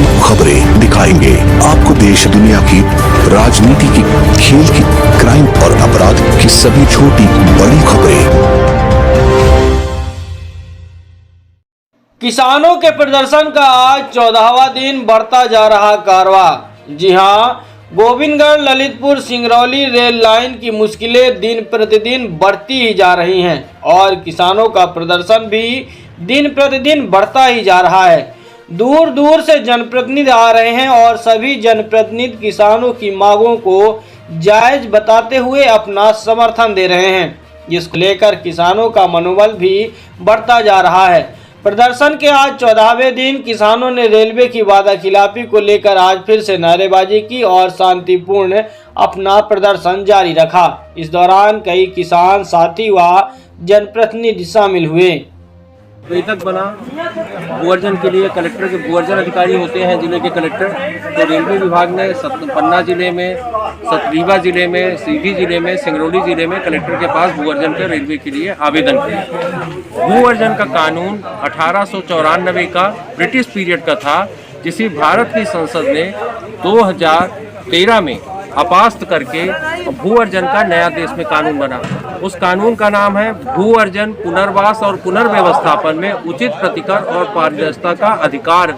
तमाम खबरें दिखाएंगे आपको देश दुनिया की, राजनीति की, खेल की, क्राइम और अपराध की सभी छोटी बड़ी खबरें। किसानों के प्रदर्शन का आज 14वां दिन बढ़ता जा रहा कारवां। जी हां, गोविंदगढ़ ललितपुर सिंगरौली रेल लाइन की मुश्किलें दिन प्रतिदिन बढ़ती ही जा रही हैं और किसानों का प्रदर्शन भी दिन प्रतिदिन बढ़ता ही जा रहा है। दूर दूर से जनप्रतिनिधि आ रहे हैं और सभी जनप्रतिनिधि किसानों की मांगों को जायज बताते हुए अपना समर्थन दे रहे हैं, जिसको लेकर किसानों का मनोबल भी बढ़ता जा रहा है। प्रदर्शन के आज 14वें दिन किसानों ने रेलवे की वादाखिलाफी को लेकर आज फिर से नारेबाजी की और शांतिपूर्ण अपना प्रदर्शन जारी रखा। इस दौरान कई किसान साथी व जनप्रतिनिधि शामिल हुए। बैठक बना भूअर्जन के लिए। कलेक्टर के भूअर्जन अधिकारी होते हैं जिले के कलेक्टर, तो रेलवे विभाग ने पन्ना जिले में, रीवा जिले में, सीधी जिले में, सिंगरौली जिले में कलेक्टर के पास भूअर्जन के रेलवे के लिए आवेदन किया। भूअर्जन का कानून 1894 का ब्रिटिश पीरियड का था, जिसे भारत की संसद ने 2013 में अपास्त करके भूअर्जन का नया देश में कानून बना। उस कानून का नाम है भूअर्जन पुनर्वास और पुनर्व्यवस्थापन में उचित प्रतिकर और पारदर्शिता का अधिकार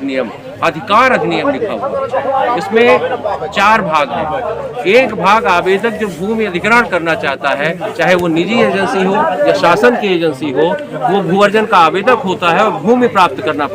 अधिनियम लिखा हुआ। इसमें 4 भाग हैं। एक भाग आवेदक जो भूमि अधिग्रहण करना चाहता है, चाहे वो निजी एजेंसी हो या शासन की एजेंसी हो, वो भूअर्जन का आवेदक होता है और भूमि प्राप्त करना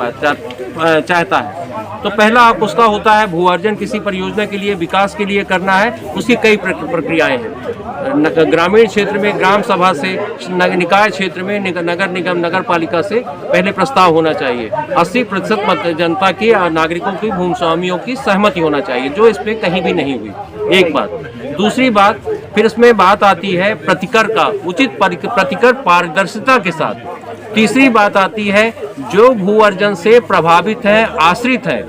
चाहता है। तो पहला आप उसका होता है भूअर्जन किसी परियोजना के लिए, विकास के लिए करना है। उसकी कई प्रक्रियाएं हैं। ग्रामीण क्षेत्र में ग्राम सभा से, निकाय क्षेत्र में नगर निगम, नगर पालिका से पहले प्रस्ताव होना चाहिए। 80% जनता की, नागरिकों की, भूमि स्वामियों की सहमति होना चाहिए, जो इस पे कहीं भी नहीं हुई। एक बात। दूसरी बात, फिर इसमें बात आती है प्रतिकर का, उचित प्रतिकर पारदर्शिता के साथ। तीसरी बात आती है जो भूअर्जन से प्रभावित है, आश्रित है,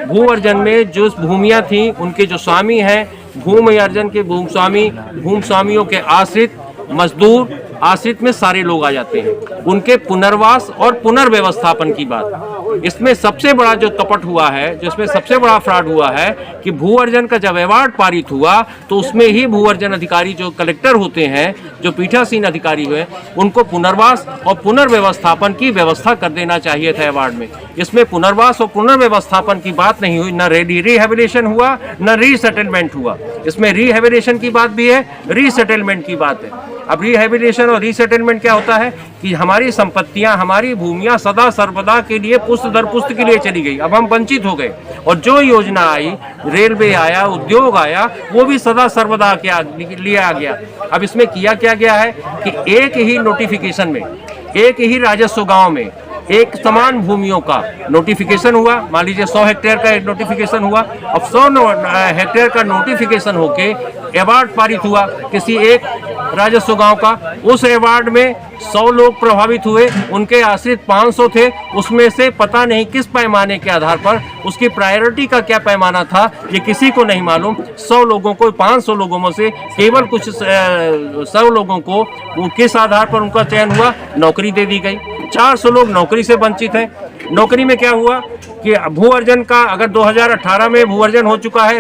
भूअर्जन में जो भूमियां थी उनके जो स्वामी हैं, भूमि अर्जन के भूमि स्वामियों के आश्रित, मजदूर, आश्रित में सारे लोग आ जाते हैं। उनके पुनर्वास और पुनर्व्यवस्थापन की बात। इसमें सबसे बड़ा जो कपट हुआ है, जिसमें सबसे बड़ा फ्रॉड हुआ है कि भूअर्जन का जब अवार्ड पारित हुआ तो उसमें ही भूअर्जन अधिकारी जो कलेक्टर होते हैं, जो पीठासीन अधिकारी हुए, उनको पुनर्वास और पुनर्व्यवस्थापन की व्यवस्था कर देना चाहिए था अवार्ड में। इसमें पुनर्वास और पुनर्व्यवस्थापन की बात नहीं हुई, न रिहेबिलिटेशन हुआ, न रीसेटलमेंट हुआ। इसमें रिहेबिलिटेशन की बात भी है, रीसेटलमेंट की बात है। अब रिहेबिलिटेशन और रीसेटलमेंट क्या होता है कि हमारी संपत्तियां, हमारी भूमियां सदा सर्वदा के लिए पुस्त दर पुस्त के लिए चली गई। अब हम वंचित हो गए और जो योजना आई, रेलवे आया, उद्योग आया, वो भी सदा सर्वदा के लिए आ गया। अब इसमें किया क्या गया है कि एक ही नोटिफिकेशन में, एक ही राजस्व गांव में एक समान भूमियों का नोटिफिकेशन हुआ। मान लीजिए 100 हेक्टेयर का एक नोटिफिकेशन हुआ। अब 100 हेक्टेयर का नोटिफिकेशन होके अवार्ड पारित हुआ किसी एक राजस्व गांव का। उस अवार्ड में 100 लोग प्रभावित हुए, उनके आश्रित 500 थे। उसमें से पता नहीं किस पैमाने के आधार पर, उसकी प्रायोरिटी का क्या पैमाना था, ये किसी को नहीं मालूम। 100 लोगों को, 500 लोगों में से केवल कुछ 100 लोगों को किस आधार पर उनका चयन हुआ, नौकरी दे दी गई। 400 लोग नौकरी से वंचित हैं। नौकरी में क्या हुआ कि भूअर्जन का, अगर 2018 में भूअर्जन हो चुका है,